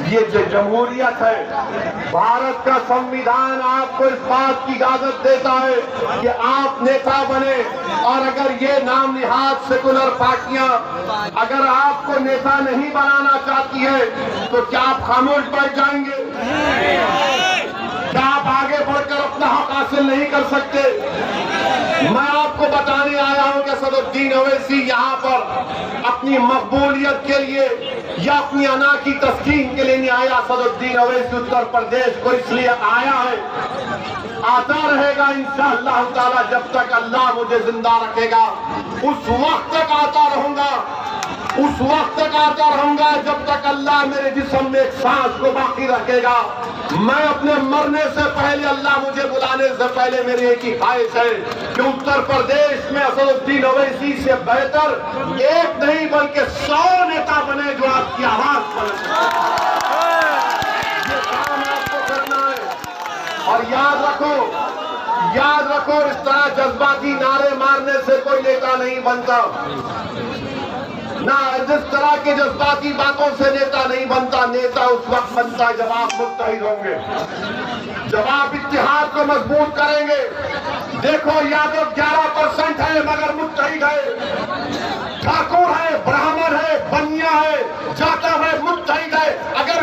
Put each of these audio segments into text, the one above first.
ये जो जमहूरियत है, भारत का संविधान आपको इस बात की इजाजत देता है कि आप नेता बने, और अगर ये नाम निहाद सेकुलर पार्टियां अगर आपको नेता नहीं बनाना चाहती है तो क्या आप खामोश बैठ जाएंगे? क्या आप आगे बढ़कर अपना हक हासिल नहीं कर सकते? मैं आपको बताने आया हूं कि असदुद्दीन ओवैसी यहाँ पर अपनी मकबूलियत के लिए या अपनी अना की तस्कीन के लिए नहीं आया। असदुद्दीन ओवैसी उत्तर प्रदेश को इसलिए आया है, आता रहेगा इंशाअल्लाह ताला जब तक अल्लाह मुझे जिंदा रखेगा। उस वक्त तक आता रहूंगा, उस वक्त तक आता रहूंगा जब तक अल्लाह मेरे जिस्म में एक सांस को बाकी रखेगा। मैं अपने मरने से पहले, अल्लाह मुझे बुलाने से पहले मेरी एक ही ख्वाहिश है कि उत्तर प्रदेश में असदुद्दीन ओवैसी से बेहतर एक नहीं बल्कि 100 नेता बने जो आपकी आवाज पर ये काम आपको करना है। और याद रखो इस तरह जज्बाती नारे मारने से कोई नेता नहीं बनता, ना जिस तरह के जज्बाती बातों से नेता नहीं बनता। नेता उस वक्त बनता है जब आप मुत्तहिद होंगे, जब आप इत्तिहाद को मजबूत करेंगे। देखो यादव 11% है मगर मुत्तहिद है, ठाकुर है, ब्राह्मण है, बनिया है, जाटव है, मुत्तहिद है। अगर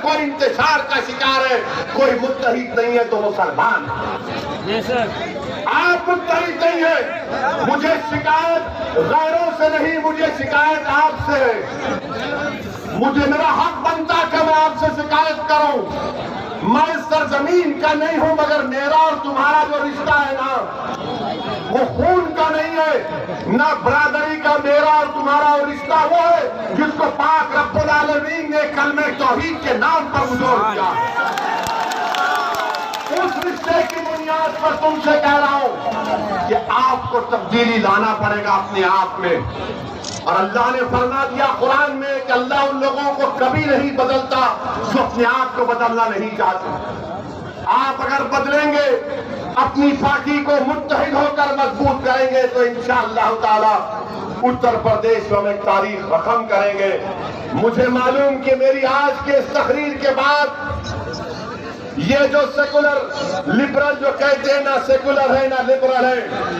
कोई इंतशार का शिकार है, कोई मुत्तहिद नहीं है तो मुसलमान। आप मुत्तहिद नहीं है। मुझे शिकायत गैरों से नहीं, मुझे शिकायत आपसे है। मुझे मेरा हक बनता कि मैं आपसे शिकायत करूं। मैं इस सरजमीन का नहीं हूं मगर मेरा और तुम्हारा जो रिश्ता है ना, वो खून का नहीं है, ना बरादरी का। मेरा और तुम्हारा वो रिश्ता वो है जिसको पाक रब्बुल आलमीन ने कलमे तौहीद के नाम पर उजोड़ दिया। उस रिश्ते की बुनियाद पर तुमसे कह रहा हूं कि आपको तब्दीली लाना पड़ेगा अपने आप में। और अल्लाह ने फरमा दिया कुरान में कि अल्लाह उन लोगों को कभी नहीं बदलता जो अपने आप को बदलना नहीं चाहते। आप अगर बदलेंगे, अपनी पार्टी को मुत्तहिद होकर मजबूत करेंगे तो इंशाअल्लाह ताला उत्तर प्रदेश में हम एक तारीख रकम करेंगे। मुझे मालूम कि मेरी आज के इस तकरीर के बाद ये जो सेकुलर लिबरल जो कहते हैं, ना सेकुलर है ना लिबरल है,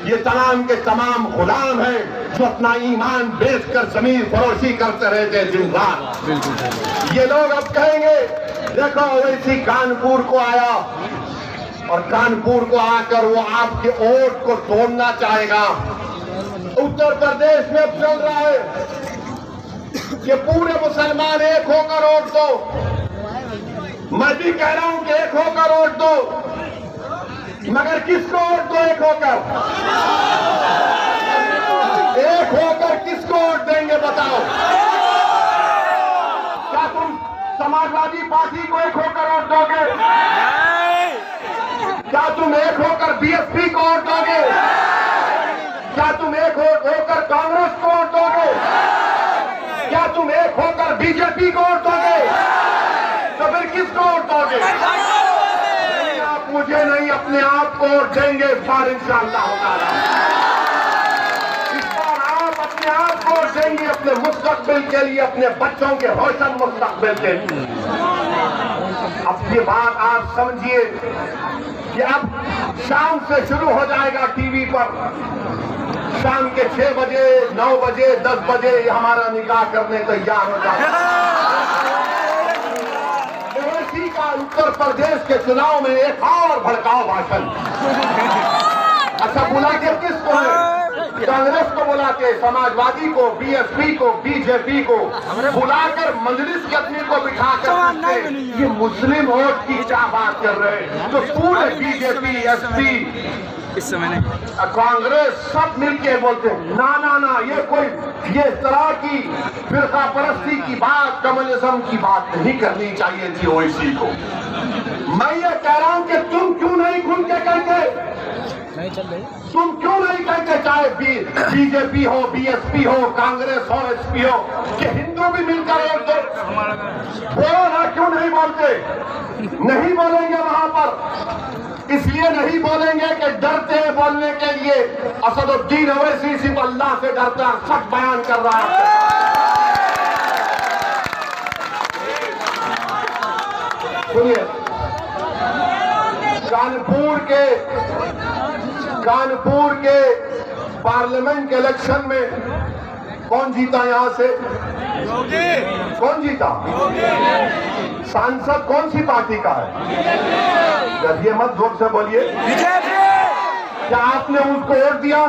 ये तमाम के तमाम गुलाम हैं जो अपना ईमान बेचकर जमीन फरोशी करते रहते हैं दिन रात। ये लोग अब कहेंगे देखो ओवैसी कानपुर को आया और कानपुर को आकर वो आपके वोट को तोड़ना चाहेगा। उत्तर प्रदेश में अब चल रहा है कि पूरे मुसलमान एक होकर वोट दो। मैं भी कह रहा हूं कि एक होकर वोट दो, मगर किसको वोट दो? एक होकर किसको वोट देंगे बताओ? क्या तुम समाजवादी पार्टी को एक होकर वोट दोगे? क्या तुम एक होकर बीएसपी को वोट दोगे? क्या तुम एक होकर कांग्रेस को वोट दोगे? क्या तुम एक होकर बीजेपी को वोट दोगे? तो फिर किसको वोट दोगे? नहीं, आप मुझे नहीं अपने आप को वोट देंगे इस बार इंशाअल्लाह ताला। इस बार आप अपने आप को वोट देंगे अपने मुस्तकबिल के लिए, अपने बच्चों के रोशन मुस्तकबिल के लिए। अब ये बात आप समझिए कि अब शाम से शुरू हो जाएगा टीवी पर, शाम के 6 बजे 9 बजे 10 बजे हमारा निकाह करने तैयार हो जाएगा। का उत्तर प्रदेश के चुनाव में एक और भड़काऊ भाषण। अच्छा बुलाते किसको है? कांग्रेस को बुलाते, समाजवादी को, बीएसपी को, बीजेपी को बुलाकर मजलिस के अपने को बिठाकर ये मुस्लिम वोट की क्या बात कर रहे हैं? तो पूरे बीजेपी, एसपी, इस समय कांग्रेस सब मिलके बोलते हैं ना ना ना, ये इस तरह की फिरका परस्ती की बात, कम्युनिज्म की बात नहीं करनी चाहिए थी ओवैसी को। मैं ये कह रहा हूं कि तुम क्यों नहीं खुल के कहते? तुम क्यों नहीं कहते, चाहे बीजेपी हो, बीएसपी हो, कांग्रेस हो, एसपी हो, कि हिंदू भी मिलकर वोट दो? बोलो ना, क्यों नहीं बोलते? नहीं बोलेंगे वहां पर, इसलिए नहीं बोलेंगे कि डरते हैं बोलने के लिए। असदुद्दीन ओवैसी सिर्फ अल्लाह से डरता, सच बयान कर रहा है। सुनिए, कानपुर के पार्लियामेंट के इलेक्शन में कौन जीता? यहां से कौन जीता? सांसद कौन सी पार्टी का है? डरिए मत, जोर से बोलिए। क्या आपने उसको वोट दिया?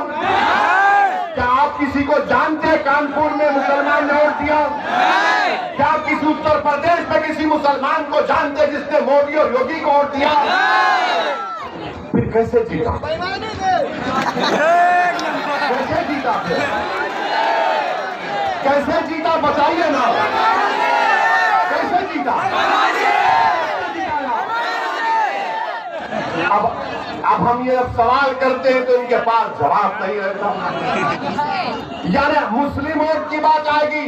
क्या आप किसी को जानते हैं कानपुर में मुसलमान ने वोट दिया? क्या आप किसी उत्तर प्रदेश में किसी मुसलमान को जानते हैं जिसने मोदी और योगी को वोट दिया? फिर कैसे जीता? कैसे जीता? कैसे जीता बताइए ना, कैसे जीता? अब हम ये सवाल करते हैं तो इनके पास जवाब नहीं रहता। यानी मुस्लिम वोट की बात आएगी,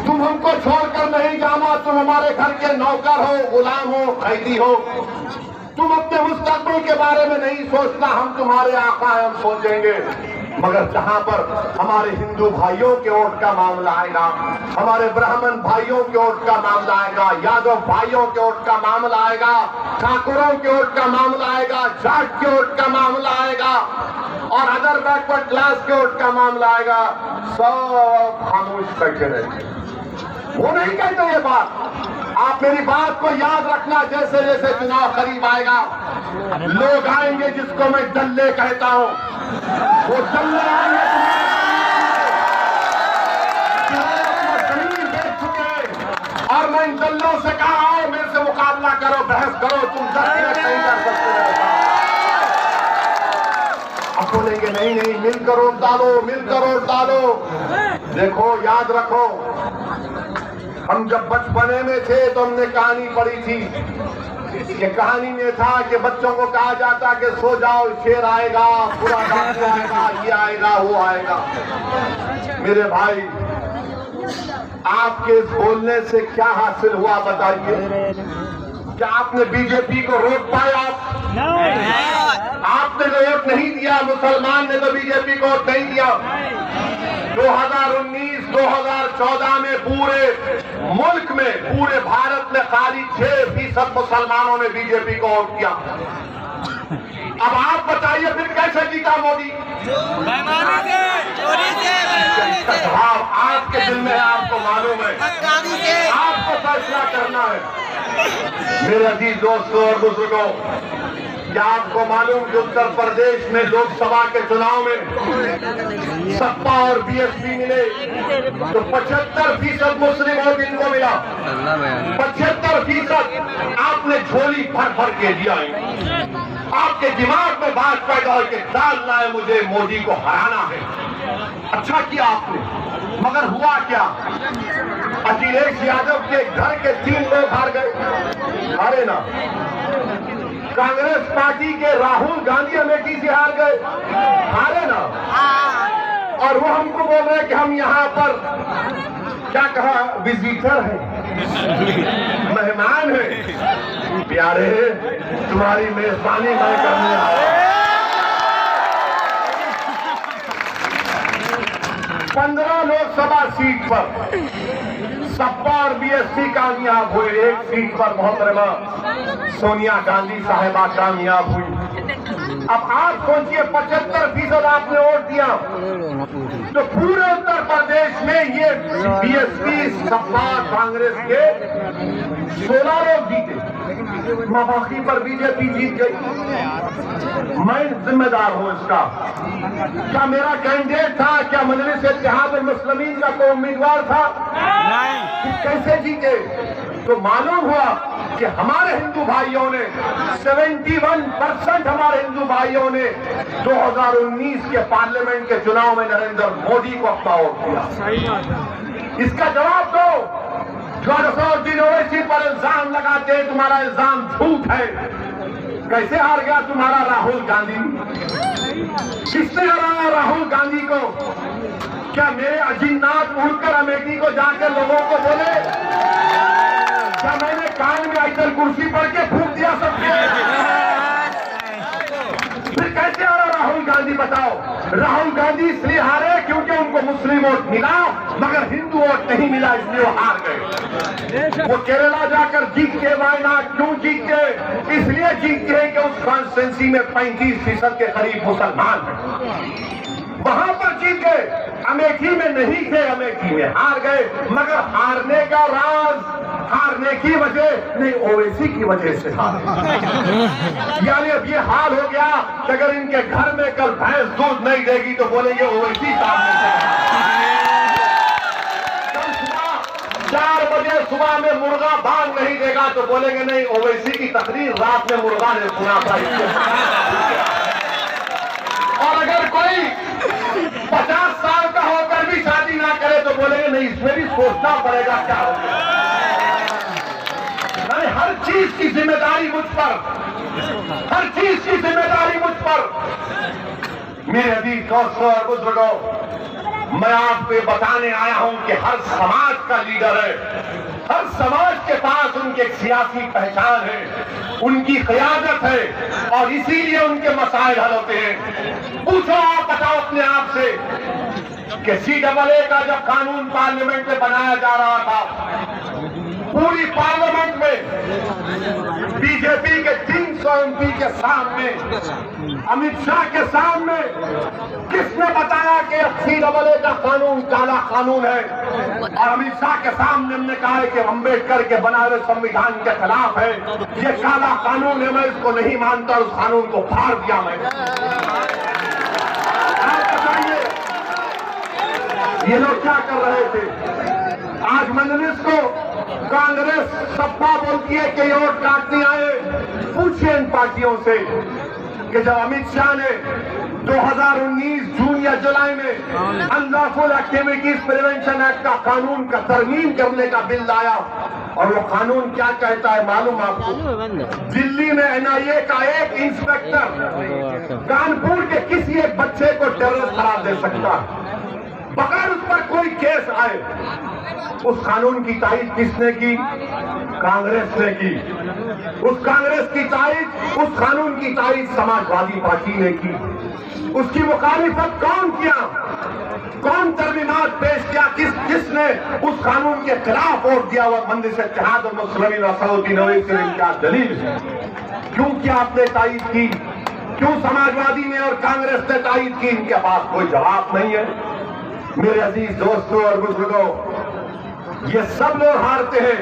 तुम हमको छोड़कर नहीं जाना, तुम हमारे घर के नौकर हो, गुलाम हो, कैदी हो, तुम अपने मुस्तकबिल के बारे में नहीं सोचना, हम तुम्हारे आका हैं, हम सोचेंगे। मगर जहां पर हमारे हिंदू भाइयों के वोट का मामला आएगा, हमारे ब्राह्मण भाइयों के वोट का मामला आएगा, यादव भाइयों के वोट का मामला आएगा, ठाकुरों के वोट का मामला आएगा, जाट के वोट का मामला आएगा और अदर बैकवर्ड क्लास के वोट का मामला आएगा, सब खामोश बैठे रहेंगे। वो नहीं कहते ये बात। आप मेरी बात को याद रखना, जैसे जैसे चुनाव करीब आएगा लोग आएंगे जिसको मैं डल्ले कहता हूं, वो डल्ले आएंगे, जमीन बेच चुके, और मैं इन डल्लों से कहा हूं मेरे से मुकाबला करो, बहस करो, तुम 10 मिनट नहीं कर सकते। अब बोलेंगे नहीं नहीं, मिलकर वोट डालो, मिलकर वोट डालो। देखो याद रखो, हम जब बचपने में थे तो हमने कहानी पढ़ी थी। ये कहानी में था कि बच्चों को कहा जाता कि सो जाओ, शेर आएगा, पूरा डाकू आएगा, ये आएगा, वो आएगा। मेरे भाई, आपके बोलने से क्या हासिल हुआ बताइए? क्या आपने बीजेपी को रोक पाया? आपने तो वोट नहीं दिया, मुसलमान ने तो बीजेपी को वोट नहीं दिया। 2019-2014 में पूरे मुल्क में, पूरे भारत में खाली 6% मुसलमानों ने बीजेपी को वोट किया। अब आप बताइए फिर कैसे जीता मोदी? भाव आपके दिल में है, आपको मालूम है, आपको फैसला करना है। मेरे अजीज दोस्तों और बुजुर्गों, क्या आपको मालूम कि उत्तर प्रदेश में लोकसभा के चुनाव में सपा और बीएसपी मिले तो 75% मुस्लिम वोट इनको मिला। 75% आपने झोली भर भर के दिया है। आपके दिमाग में बात पैदा हो कि डालना है, मुझे मोदी को हराना है। अच्छा किया आपने, मगर हुआ क्या? अखिलेश यादव के घर के 3 लोग हार गए, हारे ना। कांग्रेस पार्टी के राहुल गांधी अमेठी से हार गए, हारे ना। और वो हमको बोल रहे हैं कि हम यहाँ पर क्या कहा, विजिटर है, मेहमान है। प्यारे, तुम्हारी मेजबानी मैं करने आया। 15 लोकसभा सीट पर सपा और बीएसपी कामयाब हुए। एक सीट पर मोहतरमा सोनिया गांधी साहिबा कामयाब हुई। अब आप सोचिए, 75% आपने वोट दिया तो पूरे उत्तर प्रदेश में ये बीएसपी, सपा, कांग्रेस के 16 लोग जीते, बाकी पर बीजेपी जीत गई। मैं जिम्मेदार हूं इसका। क्या मेरा कैंडिडेट था? क्या मजलिस इत्तेहाद मुस्लिमीन का कोई उम्मीदवार था? नहीं। कैसे जीते? तो मालूम हुआ कि हमारे हिंदू भाइयों ने 71% हमारे हिंदू भाइयों ने 2019 के पार्लियामेंट के चुनाव में नरेंद्र मोदी को अपना वोट दिया। इसका जवाब दो। जो असदुद्दीन ओवैसी पर इल्जाम लगाते हैं, तुम्हारा इल्जाम झूठ है। कैसे हार गया तुम्हारा राहुल गांधी? किसने हराया राहुल गांधी को? क्या मेरे अजीमनाथ उड़कर अमेठी को जाकर लोगों को बोले? क्या मैंने कान में आयतल कुर्सी पढ़ के फूंक दिया सबके? फिर कैसे हारा राहुल गांधी बताओ? राहुल गांधी इसलिए हारे क्योंकि उनको मुस्लिम वोट मिला मगर हिंदू वोट नहीं मिला, इसलिए वो हार गए। वो केरला जाकर जीत के वायनाड क्यों जीत के? इसलिए जीत के कि उस कॉन्स्टिट्यूंसी में 35% के करीब मुसलमान हैं, वहां पर जीत गए। अमेठी में नहीं थे, अमेठी में हार गए, मगर हारने का राज, हारने की वजह नहीं, ओवैसी की वजह से हारे। यानी अब ये हाल हो गया कि अगर इनके घर में कल भैंस दूध नहीं देगी तो बोलेंगे ओवैसी सामने से। कल सुबह 4 बजे सुबह में मुर्गा बांग नहीं देगा तो बोलेंगे नहीं, ओवैसी की तकरीर रात में मुर्गा ने सुना था। और अगर कोई 50 साल का होकर भी शादी ना करे तो बोलेंगे नहीं, इसमें भी सोचना पड़ेगा क्या होगा। हर चीज की जिम्मेदारी मुझ पर, हर चीज की जिम्मेदारी मुझ पर। मेरे अजीज दोस्तों और बुजुर्गों, मैं आपको बताने आया हूं कि हर समाज का लीडर है, हर समाज के पास उनकी एक सियासी पहचान है, उनकी क़यादत है और इसीलिए उनके मसाइल हल होते हैं। पूछो, आप बताओ अपने आप से कि CAA का जब कानून पार्लियामेंट में बनाया जा रहा था, पूरी पार्लियामेंट में बीजेपी के 300 MP के सामने, अमित शाह के सामने किसने बताया कि CAA का कानून काला कानून है? और अमित शाह के सामने हमने कहा है कि अम्बेडकर के बनाए हुए संविधान के खिलाफ है, ये काला कानून है, मैं इसको नहीं मानता, उस कानून को फाड़ दिया मैं। आप बताइए ये लोग क्या कर रहे थे? आज मजलिस को कांग्रेस सपा बोलती है कि वोट काटने आए। पूछिए इन पार्टियों से कि जब अमित शाह ने 2019 जून या जुलाई में अनलॉफुल एक्टिविटीज प्रिवेंशन एक्ट का कानून का तरमीम करने का बिल लाया, और वो कानून क्या कहता है मालूम आपको? दिल्ली में NIA का एक इंस्पेक्टर कानपुर के किसी एक बच्चे को टेररिस्ट करार दे सकता बगैर उस पर कोई केस आए। उस कानून की तारीफ किसने की? कांग्रेस ने की। उस कांग्रेस की तारीफ, उस कानून की तारीफ समाजवादी पार्टी ने की। उसकी मुखालिफत कौन किया? कौन तरमीमात पेश किया? किसने उस कानून के खिलाफ वोट दिया? हुआ मंदिर से इत्तेहाद और मुस्लिमीन असदुद्दीन ओवैसी ने क्या दलील है? क्यों क्या आपने तारीफ की? क्यों समाजवादी ने और कांग्रेस ने तारीफ की? इनके पास कोई जवाब नहीं है। मेरे अजीज दोस्तों और बुजुर्गों, ये सब लोग हारते हैं।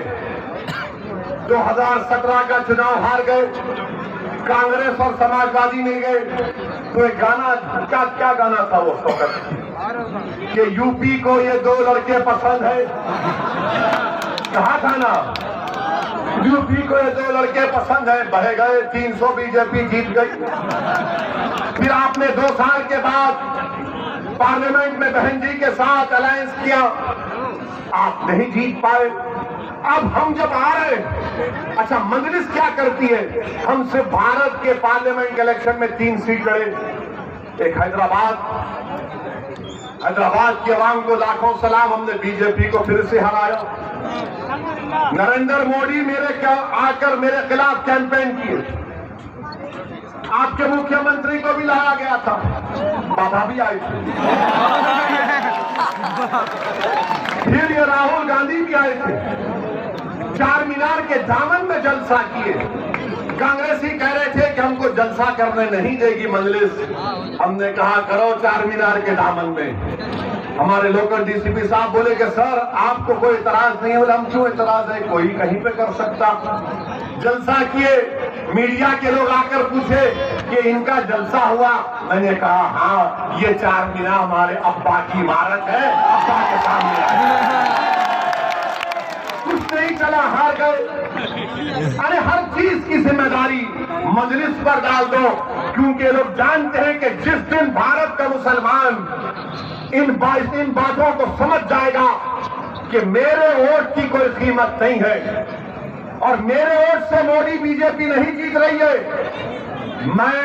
2017 का चुनाव हार गए, कांग्रेस और समाजवादी मिल गए। तो एक गाना, क्या गाना था वो कि यूपी को ये 2 लड़के पसंद है, कहा था ना, यूपी को ये 2 लड़के पसंद है। बहे गए 300, बीजेपी जीत गई। फिर आपने 2 साल के बाद पार्लियामेंट में बहन जी के साथ अलायंस किया, आप नहीं जीत पाए। अब हम जब आ रहे, अच्छा मजलिस क्या करती है? हम सिर्फ भारत के पार्लियामेंट के इलेक्शन में 3 सीट लड़े। एक हैदराबाद की आवाम को लाखों सलाम, हमने बीजेपी को फिर से हराया। नरेंद्र मोदी आकर मेरे खिलाफ कैंपेन किए। आपके मुख्यमंत्री को भी लाया गया था, बाबा भी आए थे। फिर ये राहुल गांधी भी आए थे, चार मीनार के दामन में जलसा किए। कांग्रेसी कह रहे थे कि हमको जलसा करने नहीं देगी मजलिस। हमने कहा करो चार मीनार के दामन में। हमारे लोकल डीसीपी साहब बोले कि सर आपको कोई इतराज नहीं है। बोले हम क्यों इतराज है, कोई कहीं पे कर सकता। जलसा किए, मीडिया के लोग आकर पूछे कि इनका जलसा हुआ। मैंने कहा हाँ, ये चार मीनार हमारे अब्बा की इमारत है, अब्बा के सामने कुछ नहीं चला, हार गए। अरे हर चीज की जिम्मेदारी मजलिस पर डाल दो, क्योंकि लोग जानते हैं कि जिस दिन भारत का मुसलमान इन बातों को समझ जाएगा कि मेरे वोट की कोई कीमत नहीं है और मेरे वोट से मोदी बीजेपी नहीं जीत रही है, मैं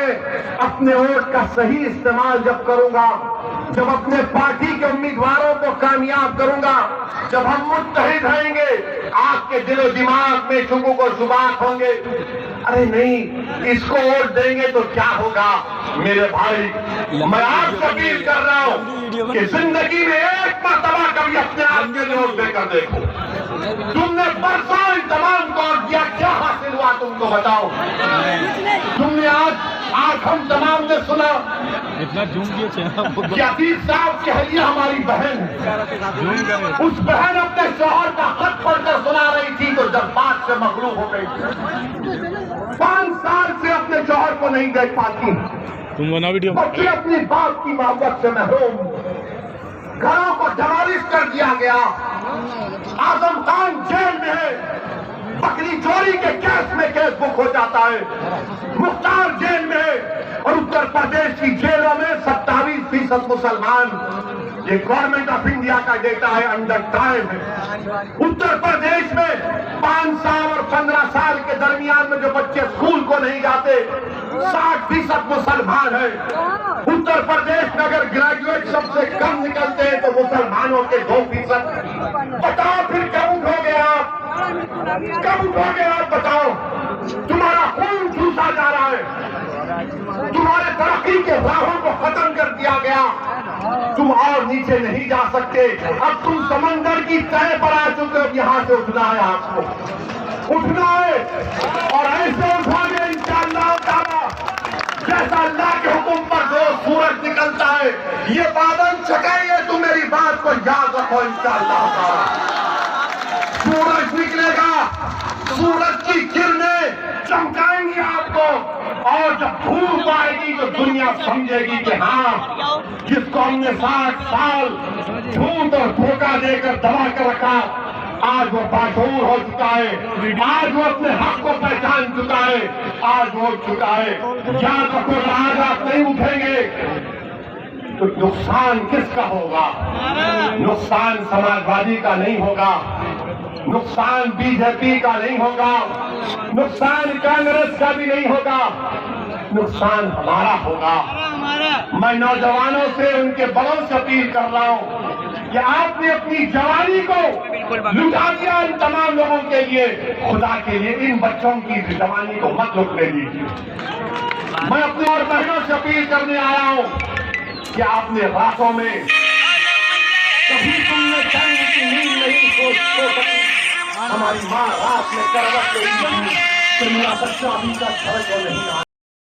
अपने वोट का सही इस्तेमाल जब करूंगा, जब अपने पार्टी के उम्मीदवारों को कामयाब करूंगा, जब हम मुत्तहिद रहेंगे, आपके दिलो दिमाग में शुबू को शुबात होंगे। अरे नहीं, इसको वोट देंगे तो क्या होगा? मेरे भाई, मैं आपसे अपील कर रहा हूं कि जिंदगी में एक मर्तबा कभी अपने आप के वोट देकर देखो। तुमने परसों तमाम तौर दिया, क्या हासिल हुआ तुमको बताओ? तुमने आज हम तमाम ने सुना इतना जूम कि अतीक साहब कहलिए हमारी बहन है, उस बहन अपने शौहर का खत पढ़कर सुना रही थी तो जज्बात से मगलूब हो गई। 5 साल से अपने शौहर को नहीं देख पाती, तुम बना वीडियो, बच्चे अपनी बाप की मोहब्बत से महरूम, घरों को डिमोलिश कर दिया गया। आजम खान जेल में है, बकरी चोरी के केस में केस बुक हो जाता है। मुख्तार जेल में है और उत्तर प्रदेश की जेलों में 27% मुसलमान। ये गवर्नमेंट ऑफ इंडिया का डेटा है, अंडर टाइम है। उत्तर प्रदेश में 5 साल और 15 साल के दरमियान में जो बच्चे स्कूल को नहीं जाते 60% मुसलमान है। उत्तर प्रदेश में अगर ग्रेजुएट सबसे कम निकलते हैं तो मुसलमानों के 2%। बताओ फिर कब उठोगे आप? कब उठोगे आप? बताओ, तुम्हारा खून चूसा जा रहा है, तुम्हारे तरक्की के राहों को खत्म कर दिया गया, तुम और नीचे नहीं जा सकते। अब तुम समंदर की तह पर आ चुके हो, यहां से उठना है आपको, उठना है और ऐसे उठोगे इंशाअल्लाह ताला जैसा अल्लाह के हुक्म पर जो सूरज निकलता है, ये बादल छकाएंगे। तुम मेरी बात को याद रखो, इंशाअल्लाह ताला सूरज निकलेगा, सूरज की किरणें चमकाएंगी आपको और जब धूप आएगी तो दुनिया समझेगी कि हाँ, जिसको हमने 60 साल झूठ और धोखा देकर दबा कर रखा, आज वो बाशऊर हो चुका है, आज वो अपने हक को पहचान चुका है, आज वो उठ चुका है। याद रखो, आज आप नहीं उठेंगे तो नुकसान किसका होगा? नुकसान समाजवादी का नहीं होगा, नुकसान बीजेपी का नहीं होगा, नुकसान कांग्रेस का भी नहीं होगा, नुकसान हमारा होगा। मैं नौजवानों से, उनके बड़ों से अपील कर रहा हूं कि आपने अपनी जवानी को लुटा दिया इन तमाम लोगों के लिए, खुदा के लिए इन बच्चों की जवानी को मत लुटने दीजिए। मैं अपने और बहनों से अपील करने आया हूं कि आपने रातों में कभी तुमने चैन की नींद नहीं सो सकी। हमारी माँ रात में करवट गई कि मेरा बच्चा अभी तक घर को नहीं आया।